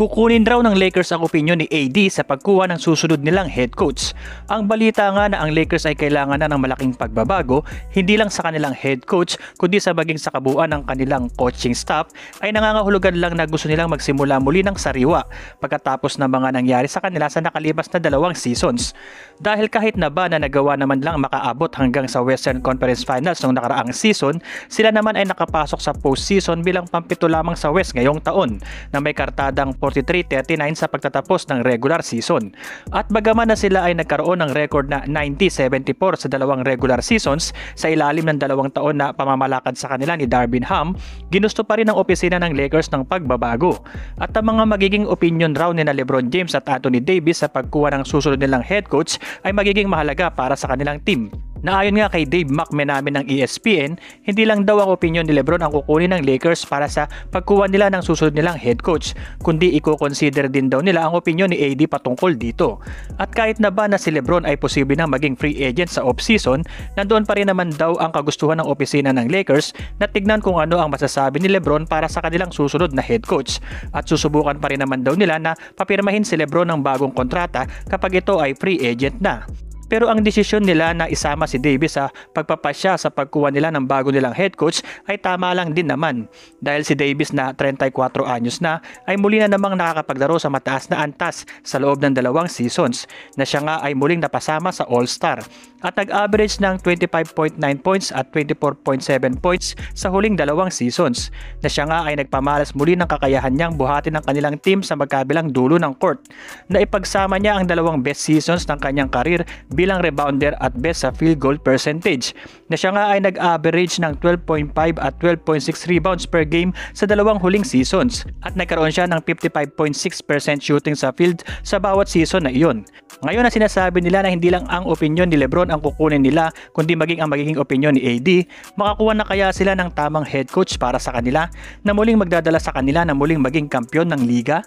Kukunin raw ng Lakers ang opinyon ni AD sa pagkuha ng susunod nilang head coach. Ang balita nga na ang Lakers ay kailangan na ng malaking pagbabago, hindi lang sa kanilang head coach kundi sa maging sa kabuuan ng kanilang coaching staff ay nangangahulugan lang na gusto nilang magsimula muli ng sariwa pagkatapos ng mga nangyari sa kanila sa nakalipas na 2 seasons. Dahil kahit na ba na nagawa naman lang makaabot hanggang sa Western Conference Finals noong nakaraang season, sila naman ay nakapasok sa postseason bilang pampito lamang sa West ngayong taon na may kartadang 43-39 sa pagtatapos ng regular season. At bagaman na sila ay nagkaroon ng record na 90-74 sa 2 regular seasons sa ilalim ng 2 taon na pamamalakad sa kanila ni Darvin Ham, ginusto pa rin ng opisina ng Lakers ng pagbabago. At ang mga magiging opinion raw ni na LeBron James at Anthony Davis sa pagkuha ng susunod nilang head coach ay magiging mahalaga para sa kanilang team. Naayon nga kay Dave McMenamin ng ESPN, hindi lang daw ang opinyon ni LeBron ang kukunin ng Lakers para sa pagkuha nila ng susunod nilang head coach, kundi i-consider din daw nila ang opinyon ni AD patungkol dito. At kahit na ba na si LeBron ay posible nang maging free agent sa off-season, nandoon pa rin naman daw ang kagustuhan ng opisina ng Lakers na tignan kung ano ang masasabi ni LeBron para sa kanilang susunod na head coach. At susubukan pa rin naman daw nila na papirmahin si LeBron ng bagong kontrata kapag ito ay free agent na. Pero ang desisyon nila na isama si Davis sa pagpapasya sa pagkuha nila ng bago nilang head coach ay tama lang din naman. Dahil si Davis na 34 anyos na ay muli na namang nakakapaglaro sa mataas na antas sa loob ng 2 seasons na siya nga ay muling napasama sa All-Star. At nag-average ng 25.9 points at 24.7 points sa huling 2 seasons na siya nga ay nagpamalas muli ng kakayahan niyang buhatin ng kanilang team sa magkabilang dulo ng court na ipagsama niya ang 2 best seasons ng kanyang karir bilang rebounder at best sa field goal percentage na siya nga ay nag-average ng 12.5 at 12.6 rebounds per game sa 2 huling seasons at nagkaroon siya ng 55.6% shooting sa field sa bawat season na iyon. Ngayon na sinasabi nila na hindi lang ang opinyon ni LeBron ang kukunin nila kundi maging ang magiging opinyon ni AD, makakuha na kaya sila ng tamang head coach para sa kanila na muling magdadala sa kanila na muling maging kampiyon ng liga?